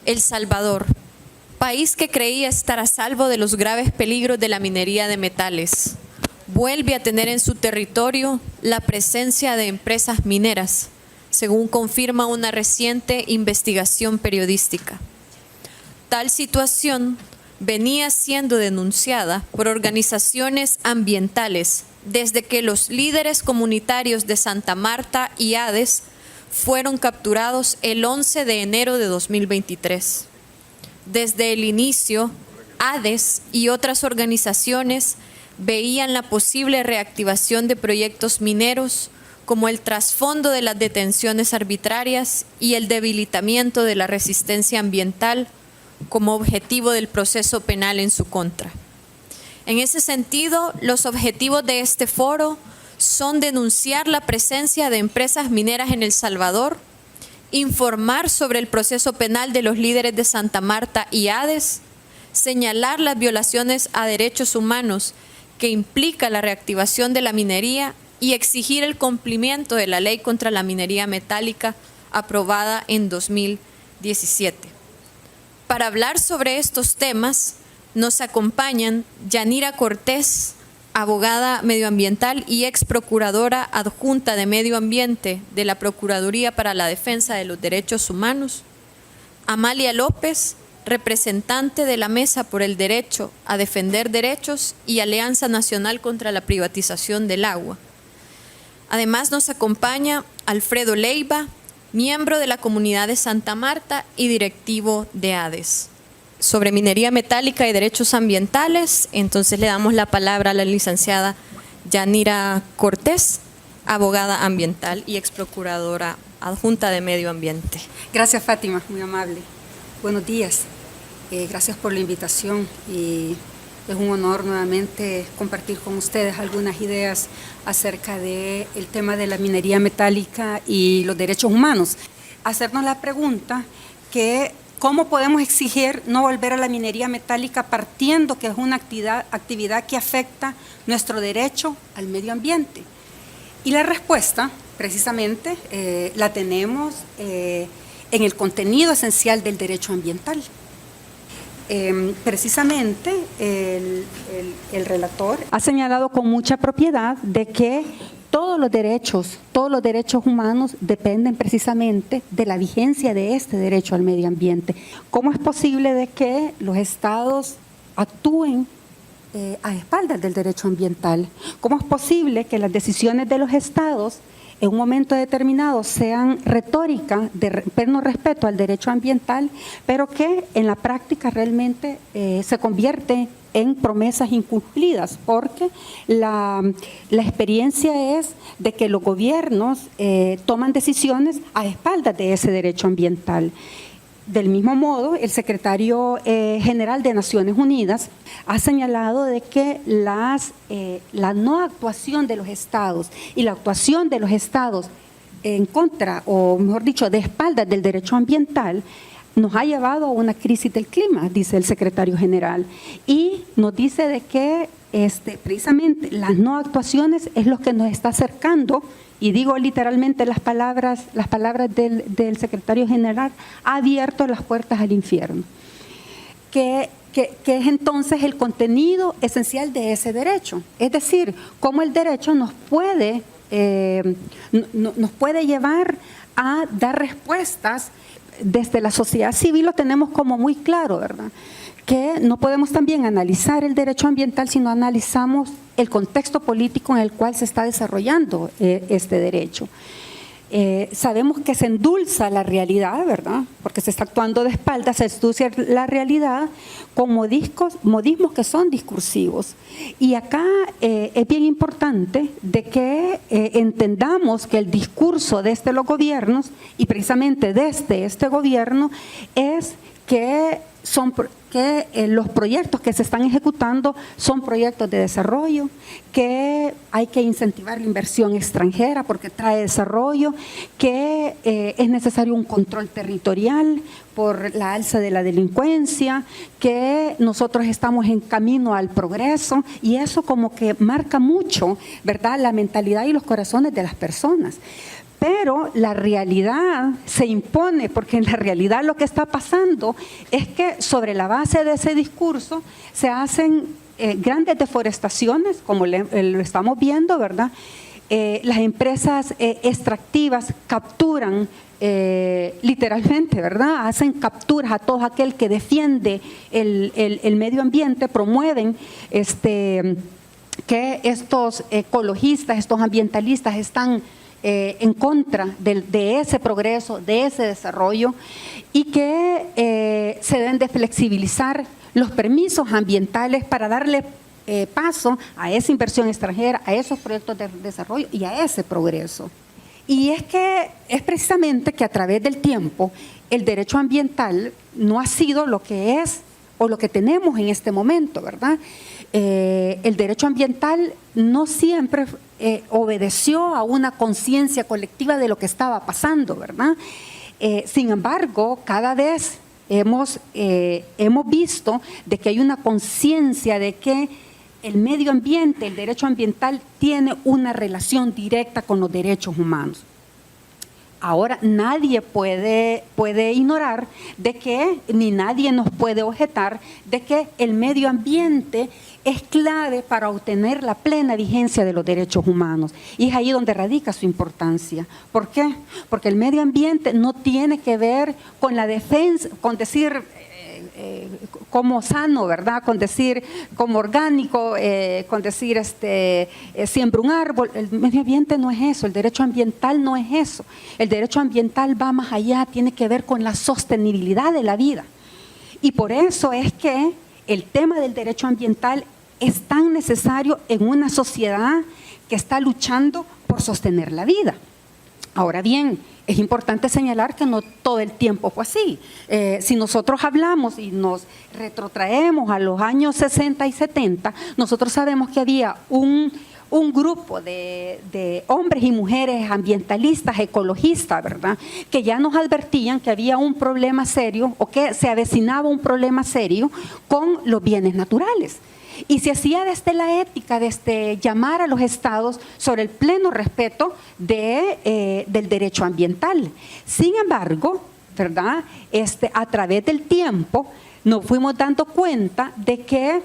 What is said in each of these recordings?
El Salvador, país que creía estar a salvo de los graves peligros de la minería de metales, vuelve a tener en su territorio la presencia de empresas mineras, según confirma una reciente investigación periodística. Tal situación venía siendo denunciada por organizaciones ambientales desde que los líderes comunitarios de Santa Marta y Ades fueron capturados el 11 de enero de 2023. Desde el inicio, Ades y otras organizaciones veían la posible reactivación de proyectos mineros como el trasfondo de las detenciones arbitrarias y el debilitamiento de la resistencia ambiental como objetivo del proceso penal en su contra. En ese sentido, los objetivos de este foro son denunciar la presencia de empresas mineras en El Salvador, informar sobre el proceso penal de los líderes de Santa Marta y Ades, señalar las violaciones a derechos humanos que implica la reactivación de la minería y exigir el cumplimiento de la ley contra la minería metálica aprobada en 2017. Para hablar sobre estos temas, nos acompañan Yanira Cortés, abogada medioambiental y ex procuradora adjunta de Medio Ambiente de la Procuraduría para la Defensa de los Derechos Humanos, Amalia López, representante de la Mesa por el Derecho a Defender Derechos y Alianza Nacional contra la Privatización del Agua. Además nos acompaña Alfredo Leiva, miembro de la Comunidad de Santa Marta y directivo de Ades. Sobre minería metálica y derechos ambientales, entonces le damos la palabra a la licenciada Yanira Cortés, abogada ambiental y ex procuradora adjunta de Medio Ambiente. Gracias, Fátima, muy amable. Buenos días, gracias por la invitación y es un honor nuevamente compartir con ustedes algunas ideas acerca del tema de la minería metálica y los derechos humanos. Hacernos la pregunta que ¿cómo podemos exigir no volver a la minería metálica partiendo que es una actividad que afecta nuestro derecho al medio ambiente? Y la respuesta, precisamente, la tenemos en el contenido esencial del derecho ambiental. Precisamente, el relator ha señalado con mucha propiedad de que todos los derechos humanos dependen precisamente de la vigencia de este derecho al medio ambiente. ¿Cómo es posible de que los estados actúen a espaldas del derecho ambiental? ¿Cómo es posible que las decisiones de los estados en un momento determinado sean retórica de pleno respeto al derecho ambiental, pero que en la práctica realmente se convierte en promesas incumplidas? Porque la experiencia es de que los gobiernos toman decisiones a espaldas de ese derecho ambiental. Del mismo modo, el secretario general de Naciones Unidas ha señalado de que la no actuación de los estados y la actuación de los estados en contra, o mejor dicho, de espaldas del derecho ambiental, nos ha llevado a una crisis del clima, dice el secretario general, y nos dice de que precisamente las no actuaciones es lo que nos está acercando, y digo literalmente las palabras del secretario general, ha abierto las puertas al infierno, que es entonces el contenido esencial de ese derecho, es decir, cómo el derecho nos puede llevar a dar respuestas. Desde la sociedad civil lo tenemos como muy claro, ¿verdad? Que no podemos también analizar el derecho ambiental si no analizamos el contexto político en el cual se está desarrollando este derecho. Sabemos que se endulza la realidad, ¿verdad? Porque se está actuando de espaldas, se endulza la realidad con modismos que son discursivos. Y acá es bien importante de que entendamos que el discurso desde los gobiernos, y precisamente desde este gobierno, es que los proyectos que se están ejecutando son proyectos de desarrollo, que hay que incentivar la inversión extranjera porque trae desarrollo, que es necesario un control territorial por la alza de la delincuencia, que nosotros estamos en camino al progreso, y eso como que marca mucho, ¿verdad?, la mentalidad y los corazones de las personas. Pero la realidad se impone, porque en la realidad lo que está pasando es que sobre la base de ese discurso se hacen grandes deforestaciones, como lo estamos viendo, ¿verdad? Las empresas extractivas capturan literalmente, ¿verdad? Hacen capturas a todo aquel que defiende el medio ambiente, promueven que estos ecologistas, estos ambientalistas están en contra de ese progreso, de ese desarrollo, y que se deben de flexibilizar los permisos ambientales para darle paso a esa inversión extranjera, a esos proyectos de desarrollo y a ese progreso. Y es que es precisamente que a través del tiempo el derecho ambiental no ha sido lo que es o lo que tenemos en este momento, ¿verdad? El derecho ambiental no siempre obedeció a una conciencia colectiva de lo que estaba pasando, ¿verdad? Sin embargo, cada vez hemos visto de que hay una conciencia de que el medio ambiente, el derecho ambiental, tiene una relación directa con los derechos humanos. Ahora nadie puede ignorar de que, ni nadie nos puede objetar de que el medio ambiente es clave para obtener la plena vigencia de los derechos humanos. Y es ahí donde radica su importancia. ¿Por qué? Porque el medio ambiente no tiene que ver con la defensa, con decir como sano, ¿verdad? Con decir como orgánico, con decir siembra un árbol. El medio ambiente no es eso, el derecho ambiental no es eso. El derecho ambiental va más allá, tiene que ver con la sostenibilidad de la vida. Y por eso es que el tema del derecho ambiental es tan necesario en una sociedad que está luchando por sostener la vida. Ahora bien, es importante señalar que no todo el tiempo fue así. Si nosotros hablamos y nos retrotraemos a los años 60 y 70, nosotros sabemos que había un grupo de hombres y mujeres ambientalistas, ecologistas, ¿verdad?, que ya nos advertían que había un problema serio o que se avecinaba un problema serio con los bienes naturales. Y se hacía desde la ética, desde llamar a los estados sobre el pleno respeto del derecho ambiental. Sin embargo, ¿verdad?, a través del tiempo nos fuimos dando cuenta de que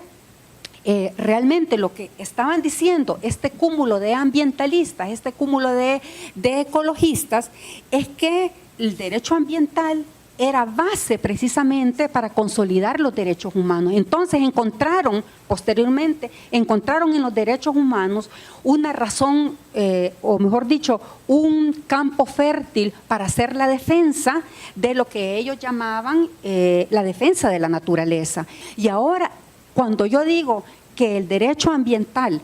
realmente lo que estaban diciendo este cúmulo de ambientalistas, este cúmulo de ecologistas, es que el derecho ambiental era base precisamente para consolidar los derechos humanos. Entonces posteriormente encontraron en los derechos humanos una razón, o mejor dicho, un campo fértil para hacer la defensa de lo que ellos llamaban la defensa de la naturaleza. Y ahora, cuando yo digo que el derecho ambiental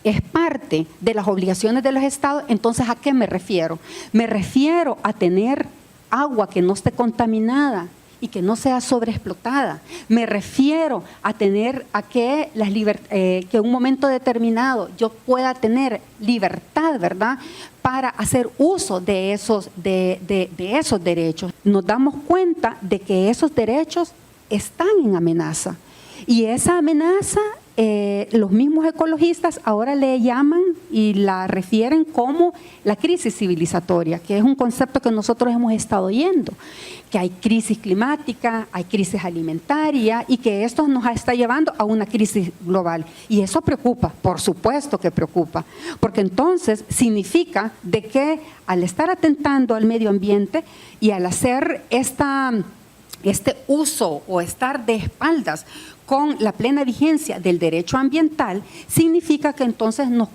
es parte de las obligaciones de los estados, entonces ¿a qué me refiero? Me refiero a tener agua que no esté contaminada y que no sea sobreexplotada. Me refiero a tener que en un momento determinado yo pueda tener libertad, ¿verdad?, para hacer uso de esos derechos. Nos damos cuenta de que esos derechos están en amenaza. Y esa amenaza, los mismos ecologistas ahora le llaman y la refieren como la crisis civilizatoria, que es un concepto que nosotros hemos estado oyendo, que hay crisis climática, hay crisis alimentaria y que esto nos está llevando a una crisis global. Y eso preocupa, por supuesto que preocupa, porque entonces significa de que al estar atentando al medio ambiente y al hacer este uso o estar de espaldas con la plena vigencia del derecho ambiental, significa que entonces nos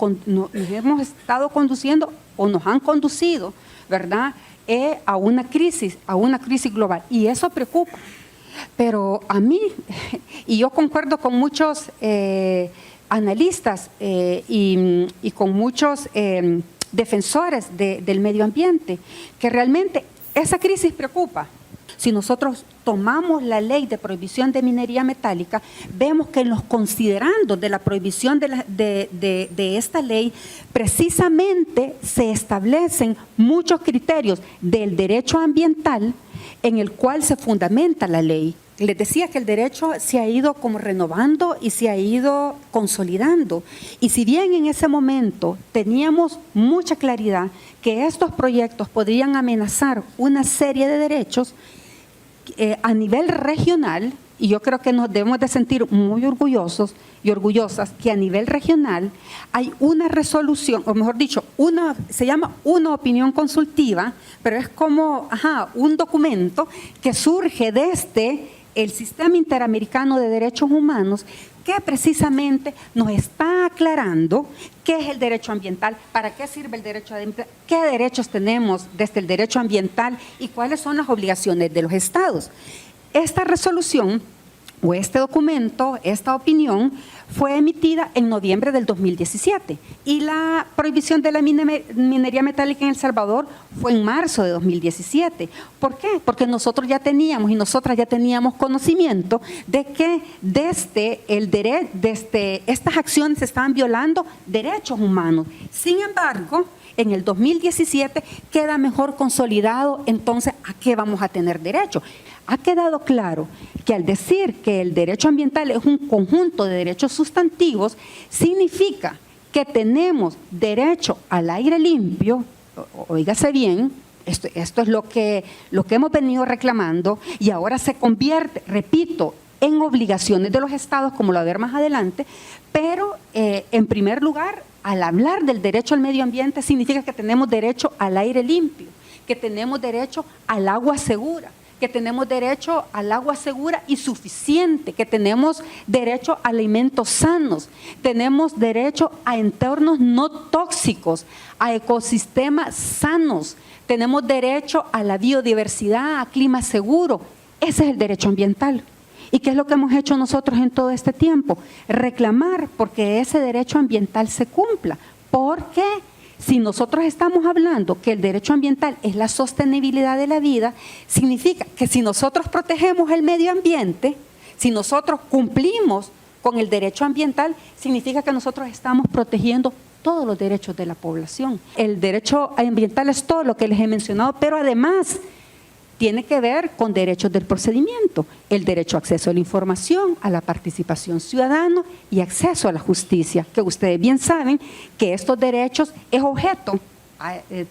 hemos estado conduciendo o nos han conducido, ¿verdad?, a una crisis global. Y eso preocupa. Pero a mí, y yo concuerdo con muchos analistas y con muchos defensores del medio ambiente, que realmente esa crisis preocupa. Si nosotros tomamos la ley de prohibición de minería metálica, vemos que en los considerandos de la prohibición de esta ley, precisamente se establecen muchos criterios del derecho ambiental en el cual se fundamenta la ley. les decía que el derecho se ha ido como renovando y se ha ido consolidando. Y si bien en ese momento teníamos mucha claridad que estos proyectos podrían amenazar una serie de derechos, a nivel regional, y yo creo que nos debemos de sentir muy orgullosos y orgullosas que a nivel regional hay una resolución, o mejor dicho, se llama una opinión consultiva, pero es como un documento que surge desde el Sistema Interamericano de Derechos Humanos, que precisamente nos está aclarando qué es el derecho ambiental, para qué sirve el derecho ambiental, qué derechos tenemos desde el derecho ambiental y cuáles son las obligaciones de los estados. Esta resolución o este documento, esta opinión, fue emitida en noviembre del 2017 y la prohibición de la minería metálica en El Salvador fue en marzo de 2017. ¿Por qué? Porque nosotros ya teníamos y nosotras ya teníamos conocimiento de que desde estas acciones se estaban violando derechos humanos. Sin embargo, en el 2017 queda mejor consolidado entonces a qué vamos a tener derecho. Ha quedado claro que al decir que el derecho ambiental es un conjunto de derechos sustantivos, significa que tenemos derecho al aire limpio, oígase bien, esto es lo que hemos venido reclamando y ahora se convierte, repito, en obligaciones de los estados, como lo va a ver más adelante, pero en primer lugar, al hablar del derecho al medio ambiente, significa que tenemos derecho al aire limpio, que tenemos derecho al agua segura, que tenemos derecho al agua segura y suficiente, que tenemos derecho a alimentos sanos, tenemos derecho a entornos no tóxicos, a ecosistemas sanos, tenemos derecho a la biodiversidad, a clima seguro. Ese es el derecho ambiental. ¿Y qué es lo que hemos hecho nosotros en todo este tiempo? Reclamar porque ese derecho ambiental se cumpla. Porque si nosotros estamos hablando que el derecho ambiental es la sostenibilidad de la vida, significa que si nosotros protegemos el medio ambiente, si nosotros cumplimos con el derecho ambiental, significa que nosotros estamos protegiendo todos los derechos de la población. El derecho ambiental es todo lo que les he mencionado, pero además tiene que ver con derechos del procedimiento, el derecho a acceso a la información, a la participación ciudadana y acceso a la justicia, que ustedes bien saben que estos derechos es objeto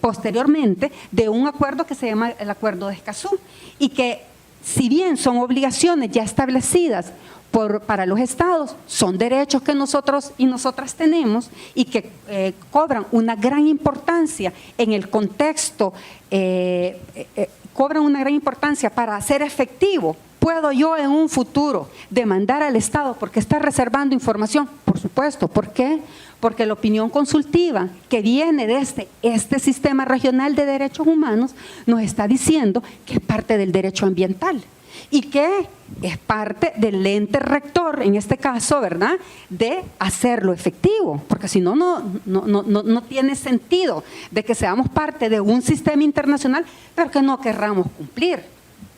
posteriormente de un acuerdo que se llama el Acuerdo de Escazú y que si bien son obligaciones ya establecidas para los estados, son derechos que nosotros y nosotras tenemos y que cobran una gran importancia en el contexto, cobran una gran importancia para hacer efectivo. ¿Puedo yo en un futuro demandar al Estado porque está reservando información? Por supuesto. ¿Por qué? Porque la opinión consultiva que viene desde este sistema regional de derechos humanos nos está diciendo que es parte del derecho ambiental y que es parte del ente rector, en este caso, ¿verdad?, de hacerlo efectivo, porque si no, no tiene sentido de que seamos parte de un sistema internacional, pero que no querramos cumplir,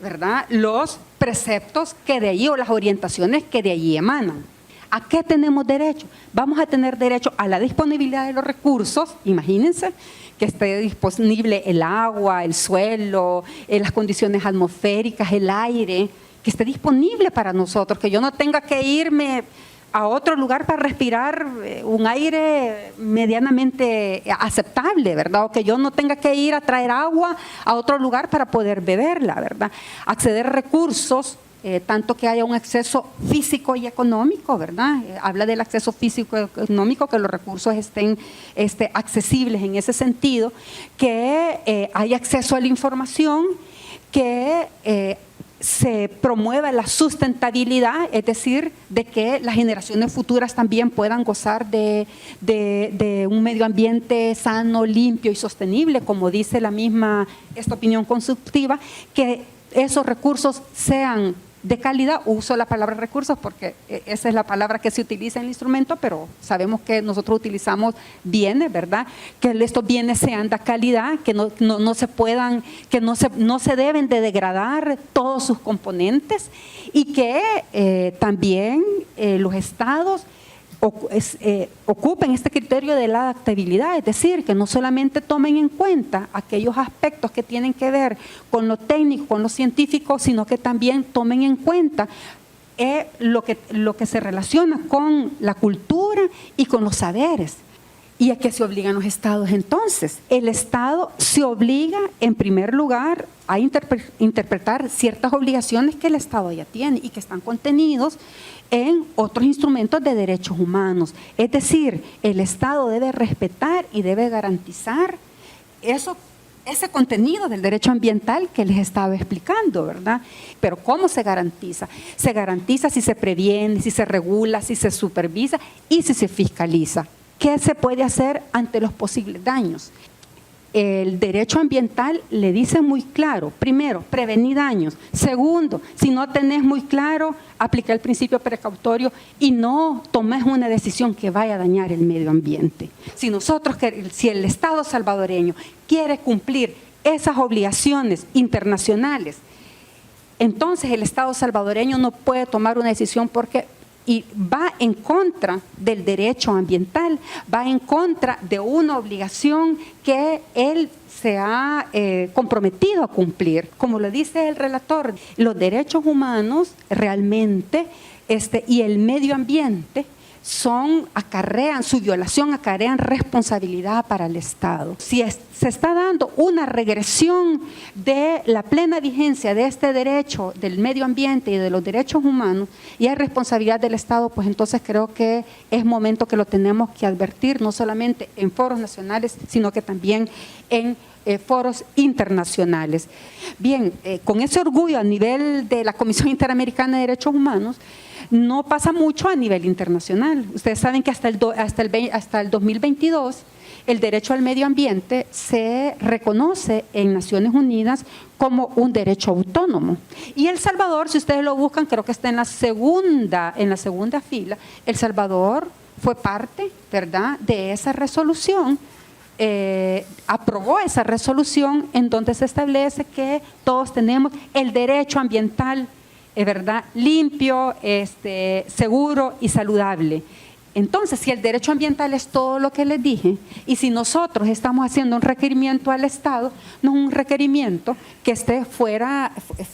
¿verdad?, los preceptos que de allí o las orientaciones que de allí emanan. ¿A qué tenemos derecho? Vamos a tener derecho a la disponibilidad de los recursos, imagínense, que esté disponible el agua, el suelo, las condiciones atmosféricas, el aire, que esté disponible para nosotros, que yo no tenga que irme a otro lugar para respirar un aire medianamente aceptable, ¿verdad? O que yo no tenga que ir a traer agua a otro lugar para poder beberla, ¿verdad? Acceder a recursos, tanto que haya un acceso físico y económico, ¿verdad? Habla del acceso físico y económico, que los recursos estén accesibles en ese sentido, que haya acceso a la información, que se promueva la sustentabilidad, es decir, de que las generaciones futuras también puedan gozar de un medio ambiente sano, limpio y sostenible, como dice la misma esta opinión consultiva, que esos recursos sean de calidad. Uso la palabra recursos porque esa es la palabra que se utiliza en el instrumento, pero sabemos que nosotros utilizamos bienes, ¿verdad? Que estos bienes sean de calidad, que no se puedan, que no se deben de degradar todos sus componentes y que también los estados ocupen este criterio de la adaptabilidad, es decir, que no solamente tomen en cuenta aquellos aspectos que tienen que ver con lo técnico, con lo científico, sino que también tomen en cuenta lo que se relaciona con la cultura y con los saberes. ¿Y a qué se obligan los estados entonces? El estado se obliga, en primer lugar, a interpretar ciertas obligaciones que el estado ya tiene y que están contenidos en otros instrumentos de derechos humanos. Es decir, el estado debe respetar y debe garantizar ese contenido del derecho ambiental que les estaba explicando, ¿verdad? Pero ¿cómo se garantiza? Se garantiza si se previene, si se regula, si se supervisa y si se fiscaliza. ¿Qué se puede hacer ante los posibles daños? El derecho ambiental le dice muy claro, primero, prevenir daños. Segundo, si no tenés muy claro, aplicar el principio precautorio y no tomes una decisión que vaya a dañar el medio ambiente. Si el Estado salvadoreño quiere cumplir esas obligaciones internacionales, entonces el Estado salvadoreño no puede tomar una decisión y va en contra del derecho ambiental, va en contra de una obligación que él se ha comprometido a cumplir. Como lo dice el relator, los derechos humanos realmente y el medio ambiente su violación acarrean responsabilidad para el Estado. Si se está dando una regresión de la plena vigencia de este derecho del medio ambiente y de los derechos humanos y hay responsabilidad del Estado, pues entonces creo que es momento que lo tenemos que advertir, no solamente en foros nacionales, sino que también en foros internacionales. Bien, con ese orgullo a nivel de la Comisión Interamericana de Derechos Humanos, no pasa mucho a nivel internacional. Ustedes saben que hasta el 2022 el derecho al medio ambiente se reconoce en Naciones Unidas como un derecho autónomo. Y El Salvador, si ustedes lo buscan, creo que está en la segunda fila. El Salvador fue parte, ¿verdad?, de esa resolución. Aprobó esa resolución en donde se establece que todos tenemos el derecho ambiental, ¿verdad?, limpio, seguro y saludable. Entonces, si el derecho ambiental es todo lo que les dije, y si nosotros estamos haciendo un requerimiento al Estado, no es un requerimiento que esté fuera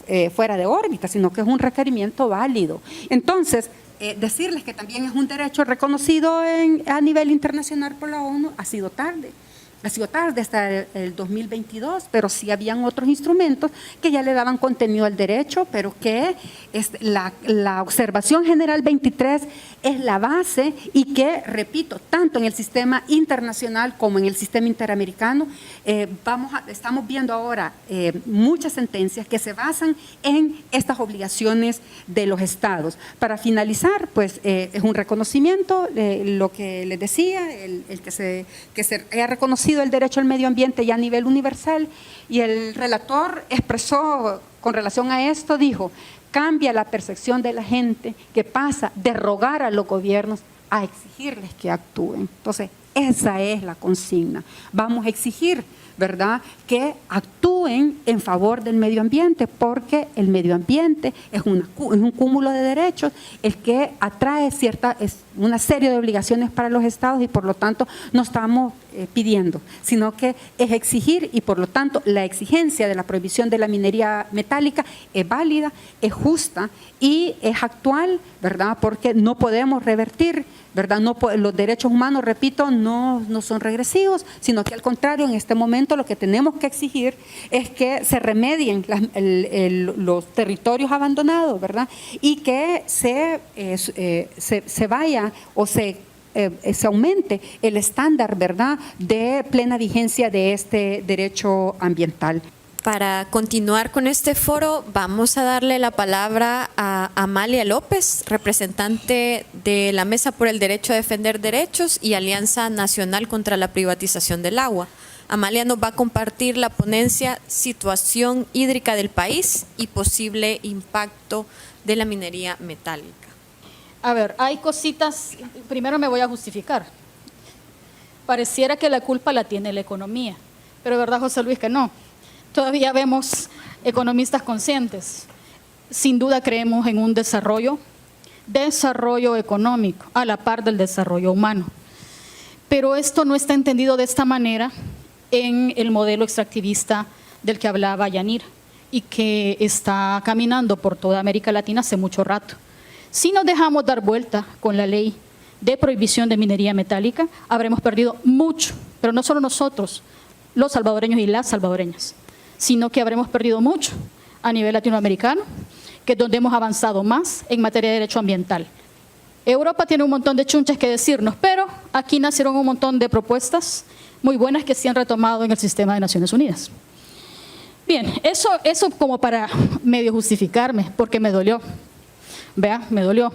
de órbita, sino que es un requerimiento válido. Entonces, decirles que también es un derecho reconocido a nivel internacional por la ONU ha sido tarde. Ha sido tarde hasta el 2022, pero sí habían otros instrumentos que ya le daban contenido al derecho, pero que la observación general 23 es la base y que, repito, tanto en el sistema internacional como en el sistema interamericano, estamos viendo ahora muchas sentencias que se basan en estas obligaciones de los estados. Para finalizar, pues es un reconocimiento, lo que les decía, el que se haya reconocido el derecho al medio ambiente ya a nivel universal, y el relator expresó con relación a esto, dijo: cambia la percepción de la gente que pasa de rogar a los gobiernos a exigirles que actúen. Entonces, esa es la consigna. Vamos a exigir, ¿verdad?, que actúen en favor del medio ambiente, porque el medio ambiente es un cúmulo de derechos, el que atrae una serie de obligaciones para los estados, y por lo tanto no estamos pidiendo, sino que es exigir, y por lo tanto la exigencia de la prohibición de la minería metálica es válida, es justa y es actual, ¿verdad?, porque no podemos revertir, ¿verdad? Los derechos humanos, repito, no son regresivos, sino que al contrario, en este momento lo que tenemos que exigir es que se remedien los territorios abandonados, ¿verdad?, y que se vaya o se aumente el estándar, ¿verdad?, de plena vigencia de este derecho ambiental. Para continuar con este foro, vamos a darle la palabra a Amalia López, representante de la Mesa por el Derecho a Defender Derechos y Alianza Nacional contra la Privatización del Agua. Amalia nos va a compartir la ponencia Situación hídrica del país y posible impacto de la minería metálica. A ver, hay cositas, primero me voy a justificar. Pareciera que la culpa la tiene la economía, pero ¿verdad, José Luis, que no? Todavía vemos economistas conscientes. Sin duda creemos en un desarrollo desarrollo económico a la par del desarrollo humano. Pero esto no está entendido de esta manera en el modelo extractivista del que hablaba Yanira y que está caminando por toda América Latina hace mucho rato. Si nos dejamos dar vuelta con la ley de prohibición de minería metálica, habremos perdido mucho, pero no solo nosotros, los salvadoreños y las salvadoreñas, sino que habremos perdido mucho a nivel latinoamericano, que es donde hemos avanzado más en materia de derecho ambiental. Europa tiene un montón de chunches que decirnos, pero aquí nacieron un montón de propuestas muy buenas que se han retomado en el sistema de Naciones Unidas. Bien, eso como para medio justificarme, porque me dolió. Vea, me dolió.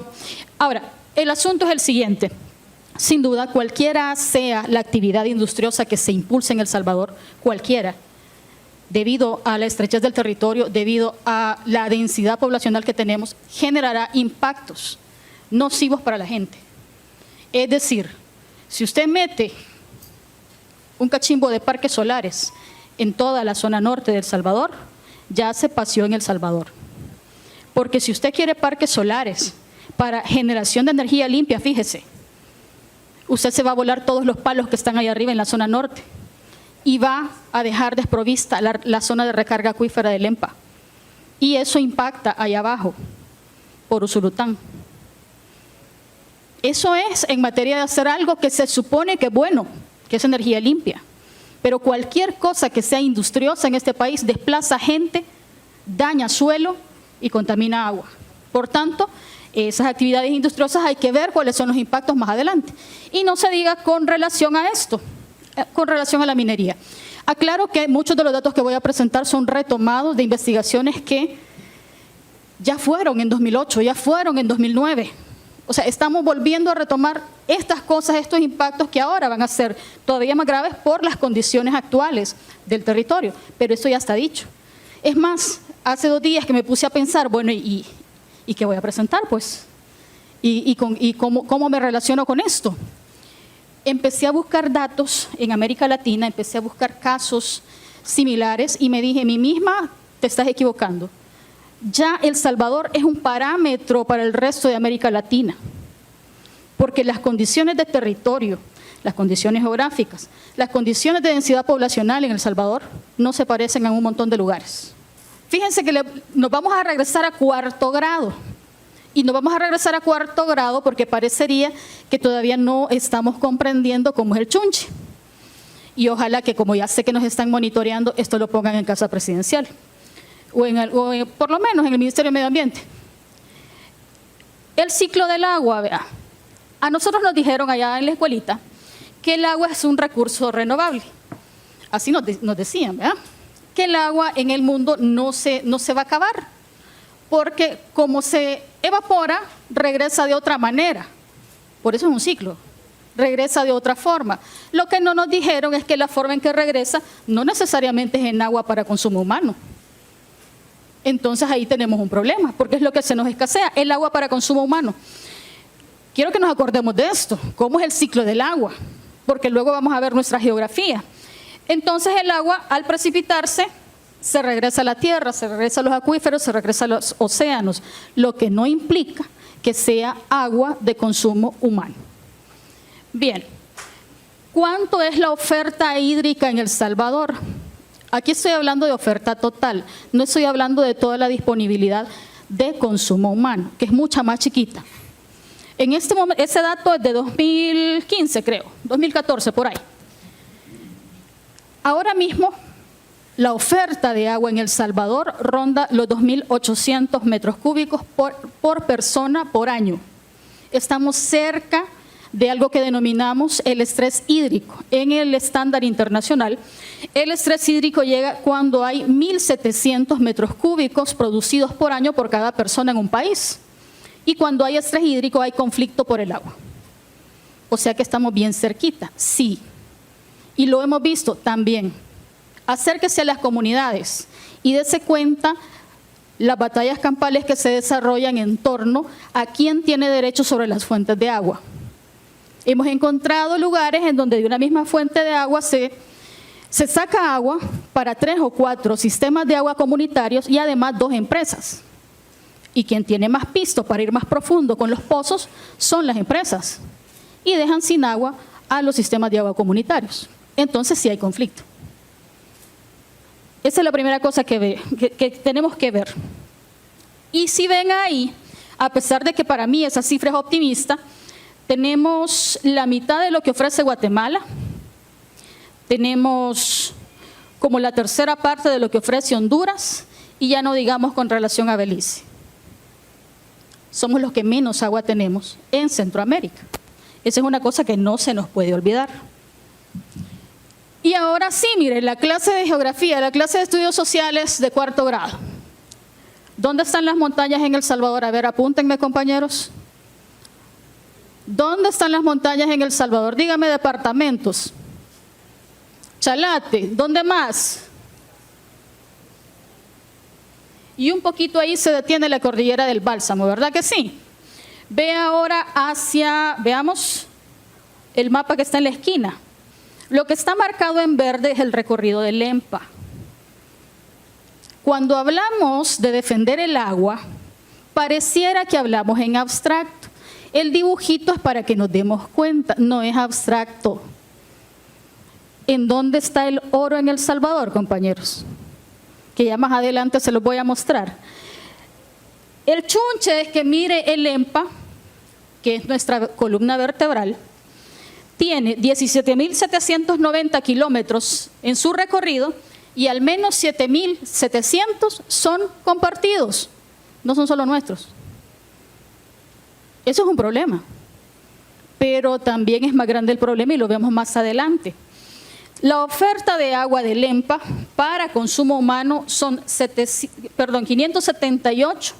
Ahora, el asunto es el siguiente. Sin duda, cualquiera sea la actividad industriosa que se impulse en El Salvador, cualquiera, debido a la estrechez del territorio, debido a la densidad poblacional que tenemos, generará impactos nocivos para la gente. Es decir, si usted mete un cachimbo de parques solares en toda la zona norte de El Salvador, ya se paseó en El Salvador. Porque si usted quiere parques solares para generación de energía limpia, fíjese, usted se va a volar todos los palos que están ahí arriba en la zona norte y va a dejar desprovista la zona de recarga acuífera del EMPA. Y eso impacta allá abajo, por Usulután. Eso es en materia de hacer algo que se supone que es bueno, que es energía limpia. Pero cualquier cosa que sea industriosa en este país desplaza gente, daña suelo y contamina agua. Por tanto, esas actividades industriosas hay que ver cuáles son los impactos más adelante. Y no se diga con relación a esto, con relación a la minería. Aclaro que muchos de los datos que voy a presentar son retomados de investigaciones que ya fueron en 2008, ya fueron en 2009. O sea, estamos volviendo a retomar estas cosas, estos impactos que ahora van a ser todavía más graves por las condiciones actuales del territorio. Pero eso ya está dicho. Es más, hace 2 días que me puse a pensar, bueno, ¿y qué voy a presentar? Pues, ¿y cómo me relaciono con esto? Empecé a buscar datos en América Latina, empecé a buscar casos similares y me dije, mí misma, te estás equivocando. Ya El Salvador es un parámetro para el resto de América Latina, porque las condiciones de territorio, las condiciones geográficas, las condiciones de densidad poblacional en El Salvador no se parecen en un montón de lugares. Fíjense que nos vamos a regresar a 4º grado, y nos vamos a regresar a 4º grado porque parecería que todavía no estamos comprendiendo cómo es el chunche. Y ojalá que, como ya sé que nos están monitoreando, esto lo pongan en Casa Presidencial. O por lo menos en el Ministerio de Medio Ambiente. El ciclo del agua, vea. A nosotros nos dijeron allá en la escuelita que el agua es un recurso renovable. Así nos decían, ¿verdad? Que el agua en el mundo no se va a acabar, porque como se evapora, regresa de otra manera. Por eso es un ciclo. Regresa de otra forma. Lo que no nos dijeron es que la forma en que regresa no necesariamente es en agua para consumo humano. Entonces ahí tenemos un problema, porque es lo que se nos escasea, el agua para consumo humano. Quiero que nos acordemos de esto, cómo es el ciclo del agua, porque luego vamos a ver nuestra geografía. Entonces el agua, al precipitarse, se regresa a la tierra, se regresa a los acuíferos, se regresa a los océanos, lo que no implica que sea agua de consumo humano. Bien, ¿cuánto es la oferta hídrica en El Salvador? Aquí estoy hablando de oferta total, no estoy hablando de toda la disponibilidad de consumo humano, que es mucha más chiquita. En este momento, ese dato es de 2015, creo, 2014, por ahí. Ahora mismo, la oferta de agua en El Salvador ronda los 2.800 metros cúbicos por persona por año. Estamos cerca de algo que denominamos el estrés hídrico. En el estándar internacional, el estrés hídrico llega cuando hay 1.700 metros cúbicos producidos por año por cada persona en un país. Y cuando hay estrés hídrico hay conflicto por el agua. O sea que estamos bien cerquita, sí. Y lo hemos visto también. Acérquese a las comunidades y dése cuenta las batallas campales que se desarrollan en torno a quién tiene derecho sobre las fuentes de agua. Hemos encontrado lugares en donde de una misma fuente de agua se saca agua para 3 o 4 sistemas de agua comunitarios y además 2 empresas. Y quien tiene más pisto para ir más profundo con los pozos son las empresas. Y dejan sin agua a los sistemas de agua comunitarios. Entonces sí hay conflicto. Esa es la primera cosa que tenemos que ver. Y si ven ahí, a pesar de que para mí esa cifra es optimista, tenemos la mitad de lo que ofrece Guatemala, tenemos como la tercera parte de lo que ofrece Honduras, y ya no digamos con relación a Belice. Somos los que menos agua tenemos en Centroamérica. Esa es una cosa que no se nos puede olvidar. Y ahora sí, miren, la clase de geografía, la clase de estudios sociales de 4º grado. ¿Dónde están las montañas en El Salvador? A ver, apúntenme, compañeros. ¿Dónde están las montañas en El Salvador? Dígame departamentos. Chalate, ¿dónde más? Y un poquito ahí se detiene la cordillera del Bálsamo, ¿verdad que sí? Ve ahora veamos el mapa que está en la esquina. Lo que está marcado en verde es el recorrido del Lempa. Cuando hablamos de defender el agua, pareciera que hablamos en abstracto. El dibujito es para que nos demos cuenta, no es abstracto. ¿En dónde está el oro en El Salvador, compañeros? Que ya más adelante se los voy a mostrar. El chunche es que mire el Lempa, que es nuestra columna vertebral, tiene 17.790 kilómetros en su recorrido y al menos 7.700 son compartidos, no son solo nuestros. Eso es un problema, pero también es más grande el problema y lo vemos más adelante. La oferta de agua del Lempa para consumo humano son 578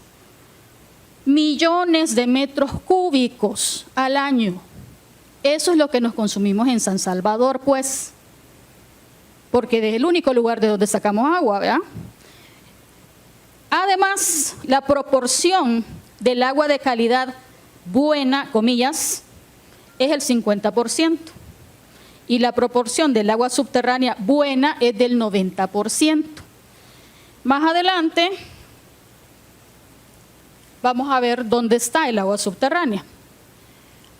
millones de metros cúbicos al año. Eso es lo que nos consumimos en San Salvador, pues, porque es el único lugar de donde sacamos agua, ¿verdad? Además, la proporción del agua de calidad buena, comillas, es el 50%. Y la proporción del agua subterránea buena es del 90%. Más adelante vamos a ver dónde está el agua subterránea.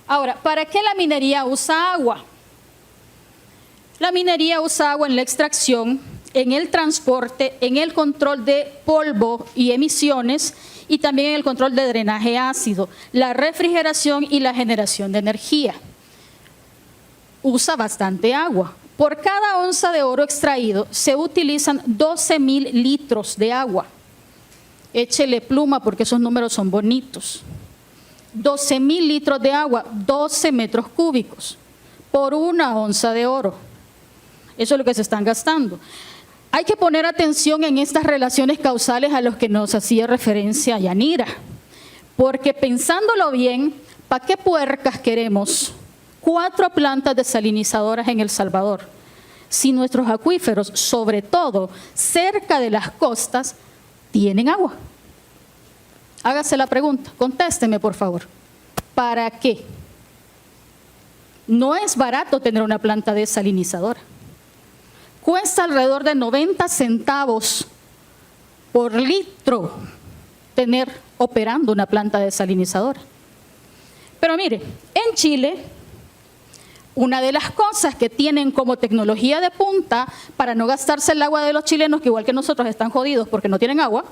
Ahora, ¿para qué la minería usa agua? La minería usa agua en la extracción, en el transporte, en el control de polvo y emisiones y también en el control de drenaje ácido, la refrigeración y la generación de energía. Usa bastante agua. Por cada onza de oro extraído se utilizan 12.000 litros de agua. Échele pluma porque esos números son bonitos. 12.000 litros de agua, 12 metros cúbicos por una onza de oro. Eso es lo que se están gastando. Hay que poner atención en estas relaciones causales a los que nos hacía referencia Yanira, porque pensándolo bien, ¿para qué puercas queremos 4 plantas desalinizadoras en El Salvador si nuestros acuíferos, sobre todo cerca de las costas, tienen agua? Hágase la pregunta, contésteme por favor. ¿Para qué? No es barato tener una planta desalinizadora. Cuesta alrededor de 90 centavos por litro tener operando una planta desalinizadora. Pero mire, en Chile, una de las cosas que tienen como tecnología de punta para no gastarse el agua de los chilenos, que igual que nosotros están jodidos porque no tienen agua,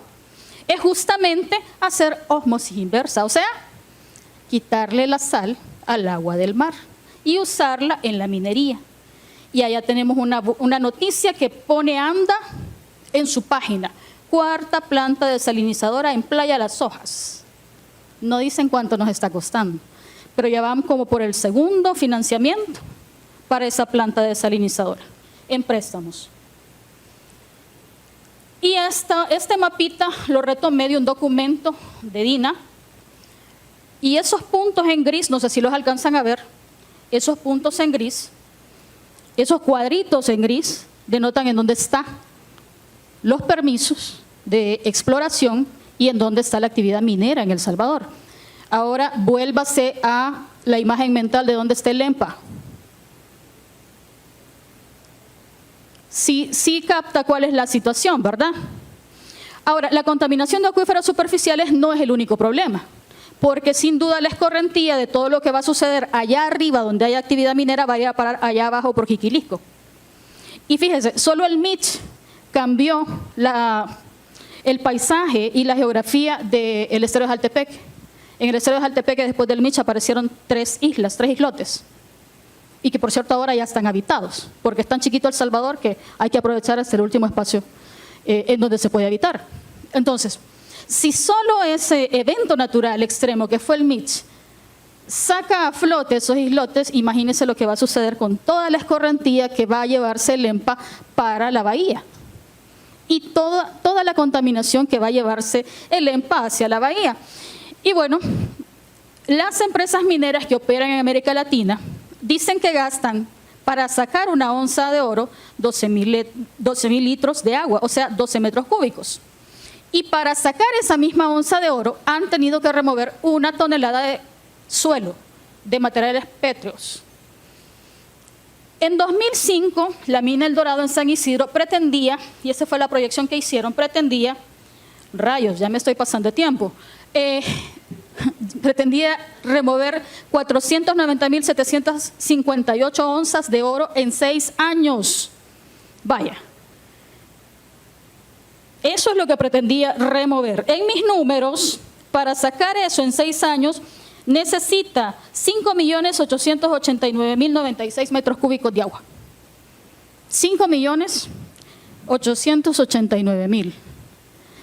es justamente hacer ósmosis inversa, o sea, quitarle la sal al agua del mar y usarla en la minería. Y allá tenemos una noticia que pone ANDA en su página. 4ª planta desalinizadora en Playa Las Hojas. No dicen cuánto nos está costando, pero ya van como por el 2º financiamiento para esa planta desalinizadora en préstamos. Y este mapita lo retomé de un documento de DINA, y esos puntos en gris, no sé si los alcanzan a ver, esos puntos en gris, esos cuadritos en gris, denotan en dónde están los permisos de exploración y en dónde está la actividad minera en El Salvador. Ahora vuélvase a la imagen mental de dónde está el Lempa. Sí capta cuál es la situación, ¿verdad? Ahora, la contaminación de acuíferos superficiales no es el único problema, porque sin duda la escorrentía de todo lo que va a suceder allá arriba, donde hay actividad minera, va a ir a parar allá abajo por Jiquilisco. Y fíjese, solo el Mitch cambió el paisaje y la geografía del estero de Jaltepec. En el estero de Jaltepec, después del Mitch, aparecieron 3 islas, 3 islotes. Y que, por cierto, ahora ya están habitados, porque es tan chiquito El Salvador que hay que aprovechar hasta el último espacio en donde se puede habitar. Entonces, si solo ese evento natural extremo que fue el Mitch saca a flote esos islotes, imagínense lo que va a suceder con toda la escorrentía que va a llevarse el EMPA para la bahía. Y toda la contaminación que va a llevarse el EMPA hacia la bahía. Y bueno, las empresas mineras que operan en América Latina dicen que gastan para sacar una onza de oro 12,000 litros de agua, o sea, 12 metros cúbicos. Y para sacar esa misma onza de oro han tenido que remover 1 tonelada de suelo, de materiales pétreos. En 2005, la mina El Dorado en San Isidro pretendía, y esa fue la proyección que hicieron, pretendía, rayos, ya me estoy pasando de tiempo, pretendía remover 490.758 onzas de oro en 6 años. Vaya. Eso es lo que pretendía remover. En mis números, para sacar eso en 6 años, necesita 5.889.096 metros cúbicos de agua. 5.889.000.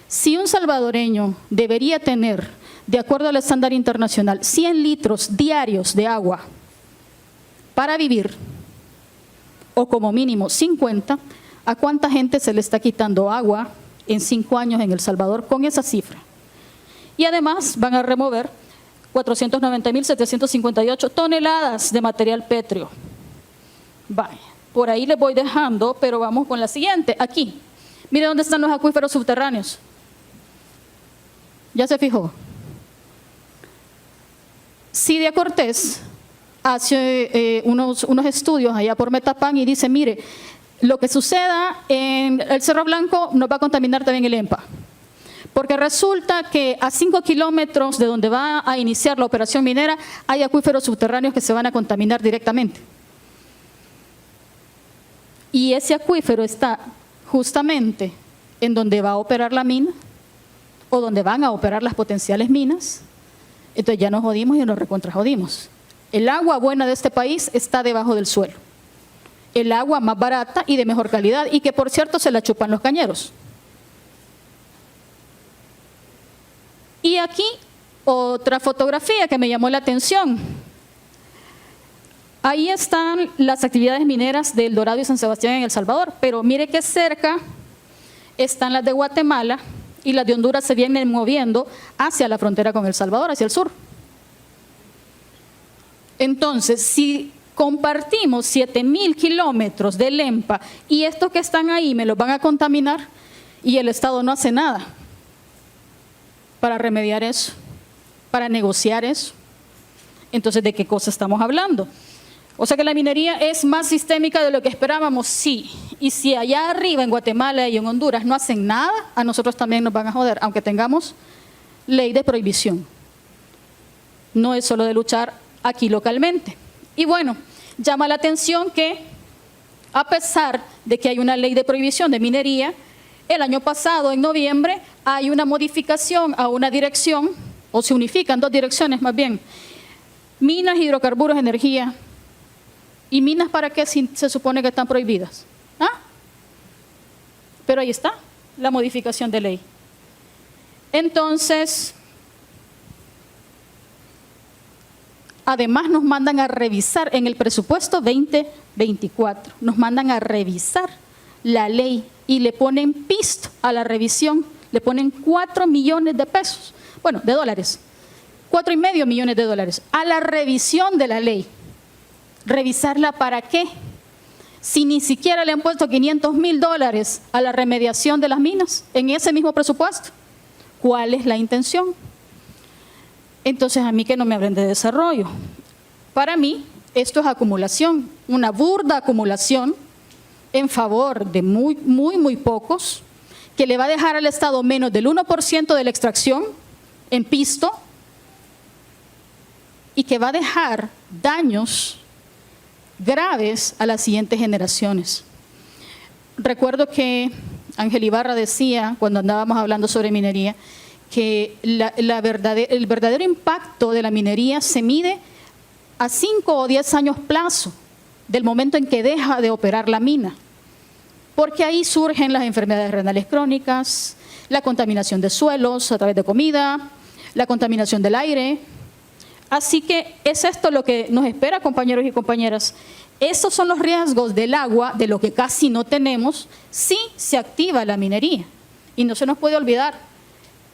Si un salvadoreño debería tener, de acuerdo al estándar internacional, 100 litros diarios de agua para vivir, o como mínimo 50, ¿a cuánta gente se le está quitando agua en 5 años en El Salvador con esa cifra? Y además van a remover 490.758 toneladas de material pétreo. Vaya, por ahí les voy dejando, pero vamos con la siguiente. Aquí, mire dónde están los acuíferos subterráneos. ¿Ya se fijó? Cidia Cortés hace unos estudios allá por Metapán y dice, mire, lo que suceda en el Cerro Blanco nos va a contaminar también el EMPA. Porque resulta que a 5 kilómetros de donde va a iniciar la operación minera hay acuíferos subterráneos que se van a contaminar directamente. Y ese acuífero está justamente en donde va a operar la mina o donde van a operar las potenciales minas. Entonces ya nos jodimos y nos recontrajodimos. El agua buena de este país está debajo del suelo. El agua más barata y de mejor calidad, y que por cierto se la chupan los cañeros. Y aquí otra fotografía que me llamó la atención. Ahí están las actividades mineras de El Dorado y San Sebastián en El Salvador, pero mire que cerca están las de Guatemala y las de Honduras se vienen moviendo hacia la frontera con El Salvador, hacia el sur. Entonces, si compartimos 7,000 kilómetros del EMPA y estos que están ahí me los van a contaminar y el Estado no hace nada para remediar eso, para negociar eso, entonces ¿de qué cosa estamos hablando? O sea que la minería es más sistémica de lo que esperábamos, sí. Y si allá arriba en Guatemala y en Honduras no hacen nada, a nosotros también nos van a joder, aunque tengamos ley de prohibición. No es solo de luchar aquí localmente. Y bueno, llama la atención que a pesar de que hay una ley de prohibición de minería, el año pasado, en noviembre, hay una modificación a una dirección, o se unifican 2 direcciones más bien, minas, hidrocarburos, energía. ¿Y minas para qué si se supone que están prohibidas? ¿Ah? Pero ahí está, la modificación de ley. Entonces, además nos mandan a revisar en el presupuesto 2024, nos mandan a revisar la ley y le ponen pisto a la revisión, le ponen 4 millones de pesos, bueno, de dólares, 4,5 millones de dólares a la revisión de la ley. ¿Revisarla para qué? Si ni siquiera le han puesto $500,000 a la remediación de las minas en ese mismo presupuesto. ¿Cuál es la intención? Entonces, a mí que no me hablen de desarrollo. Para mí, esto es acumulación, una burda acumulación en favor de muy pocos que le va a dejar al Estado menos del 1% de la extracción en pisto y que va a dejar daños graves a las siguientes generaciones. Recuerdo que Ángel Ibarra decía, cuando andábamos hablando sobre minería, que el verdadero impacto de la minería se mide a 5 o 10 años plazo del momento en que deja de operar la mina, porque ahí surgen las enfermedades renales crónicas, la contaminación de suelos a través de comida, la contaminación del aire. Así que es esto lo que nos espera, compañeros y compañeras. Estos son los riesgos del agua, de lo que casi no tenemos, si se activa la minería. Y no se nos puede olvidar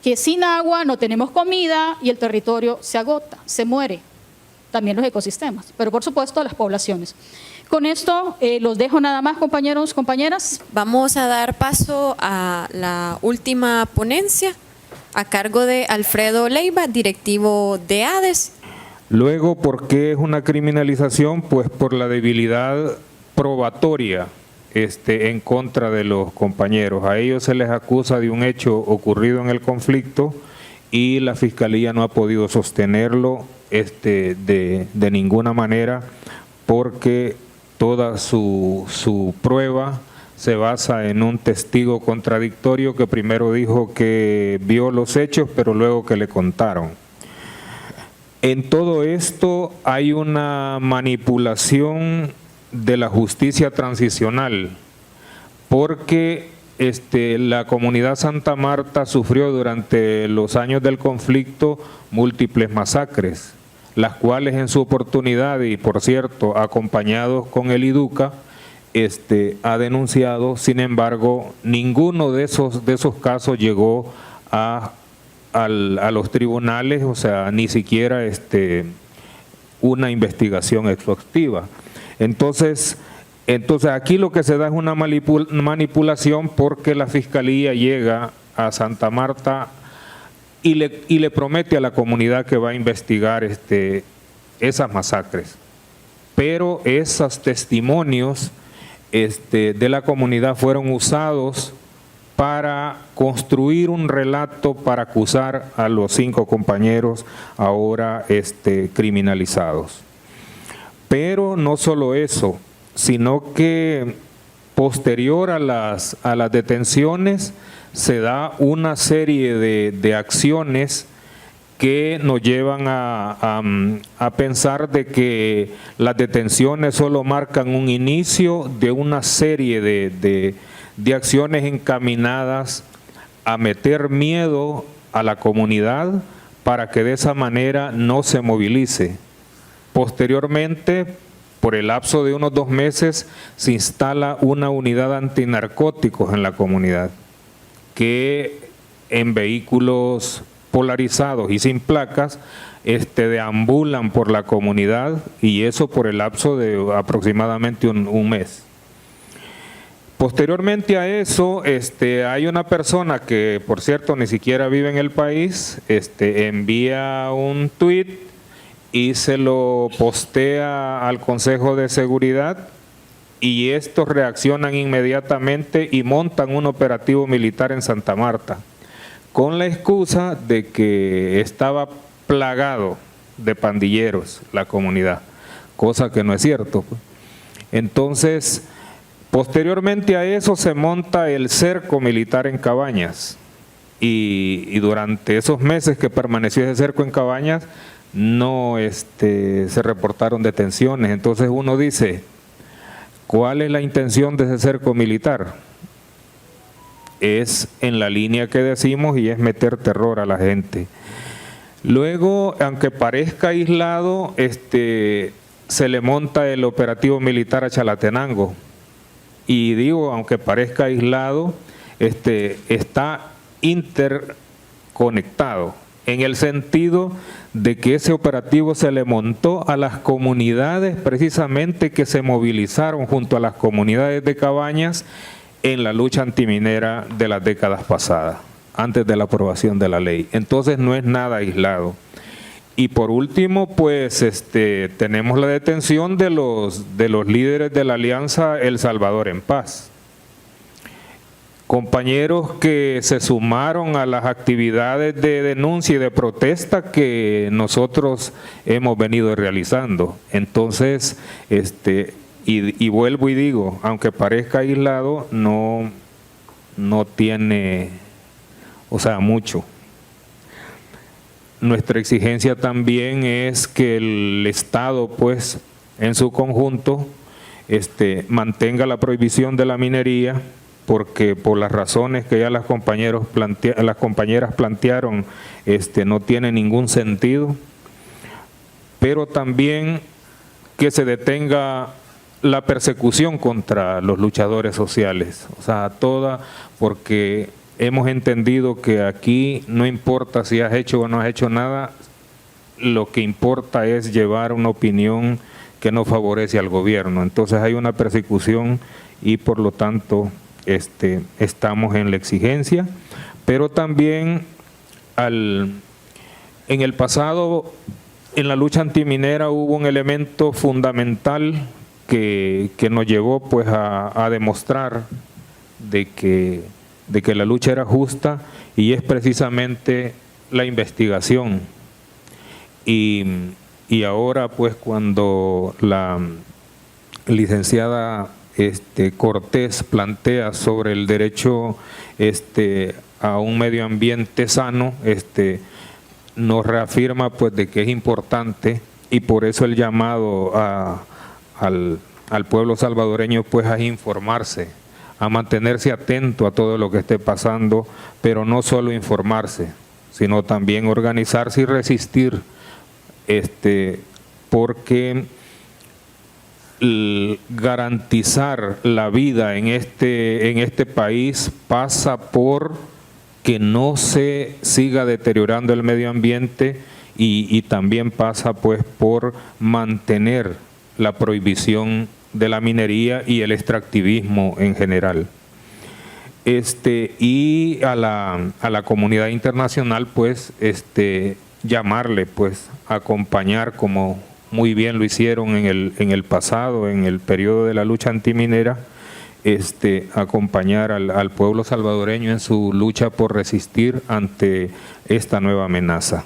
que sin agua no tenemos comida y el territorio se agota, se muere. También los ecosistemas, pero por supuesto las poblaciones. Con esto los dejo nada más, compañeros, compañeras. Vamos a dar paso a la última ponencia a cargo de Alfredo Leiva, directivo de ADES. Luego, ¿por qué es una criminalización? Pues por la debilidad probatoria en contra de los compañeros. A ellos se les acusa de un hecho ocurrido en el conflicto y la Fiscalía no ha podido sostenerlo de ninguna manera, porque toda su prueba se basa en un testigo contradictorio que primero dijo que vio los hechos, pero luego que le contaron. En todo esto hay una manipulación de la justicia transicional, porque la comunidad Santa Marta sufrió durante los años del conflicto múltiples masacres, las cuales en su oportunidad, y por cierto, acompañados con el IDUCA, ha denunciado. Sin embargo, ninguno de esos casos llegó a los tribunales, o sea, ni siquiera una investigación exhaustiva. Entonces aquí lo que se da es una manipulación, porque la Fiscalía llega a Santa Marta y le promete a la comunidad que va a investigar esas masacres. Pero esos testimonios de la comunidad fueron usados para construir un relato para acusar a los 5 compañeros ahora criminalizados. Pero no solo eso, sino que posterior a las detenciones se da una serie de acciones que nos llevan a pensar de que las detenciones solo marcan un inicio de una serie de acciones encaminadas a meter miedo a la comunidad para que de esa manera no se movilice. Posteriormente, por el lapso de unos 2 meses, se instala una unidad antinarcóticos en la comunidad, que en vehículos polarizados y sin placas deambulan por la comunidad, y eso por el lapso de aproximadamente un mes. Posteriormente a eso, hay una persona que, por cierto, ni siquiera vive en el país, envía un tuit y se lo postea al Consejo de Seguridad, y estos reaccionan inmediatamente y montan un operativo militar en Santa Marta, con la excusa de que estaba plagado de pandilleros la comunidad, cosa que no es cierto. Entonces, posteriormente a eso se monta el cerco militar en Cabañas, y durante esos meses que permaneció ese cerco en Cabañas no se reportaron detenciones. Entonces uno dice, ¿cuál es la intención de ese cerco militar? Es en la línea que decimos, y es meter terror a la gente. Luego, aunque parezca aislado, se le monta el operativo militar a Chalatenango. Y digo, aunque parezca aislado, está interconectado, en el sentido de que ese operativo se le montó a las comunidades precisamente que se movilizaron junto a las comunidades de Cabañas en la lucha antiminera de las décadas pasadas, antes de la aprobación de la ley. Entonces no es nada aislado. Y por último, pues tenemos la detención de los líderes de la Alianza El Salvador en Paz, compañeros que se sumaron a las actividades de denuncia y de protesta que nosotros hemos venido realizando. Entonces, y vuelvo y digo, aunque parezca aislado, no tiene, o sea, mucho. Nuestra exigencia también es que el Estado, pues, en su conjunto, mantenga la prohibición de la minería, porque por las razones que ya las compañeras plantearon, no tiene ningún sentido, pero también que se detenga la persecución contra los luchadores sociales, o sea, porque hemos entendido que aquí no importa si has hecho o no has hecho nada, lo que importa es llevar una opinión que no favorece al gobierno. Entonces hay una persecución y por lo tanto estamos en la exigencia, pero también en el pasado, en la lucha antiminera hubo un elemento fundamental que nos llevó pues a demostrar de que la lucha era justa, y es precisamente la investigación. Y ahora pues cuando la licenciada Cortés plantea sobre el derecho a un medio ambiente sano, nos reafirma pues de que es importante, y por eso el llamado al pueblo salvadoreño pues a informarse, a mantenerse atento a todo lo que esté pasando, pero no solo informarse, sino también organizarse y resistir, porque garantizar la vida en este país pasa por que no se siga deteriorando el medio ambiente, y también pasa pues por mantener la prohibición de la minería y el extractivismo en general. Y a la comunidad internacional pues llamarle pues a acompañar, como muy bien lo hicieron en el pasado, en el periodo de la lucha antiminera, acompañar al pueblo salvadoreño en su lucha por resistir ante esta nueva amenaza.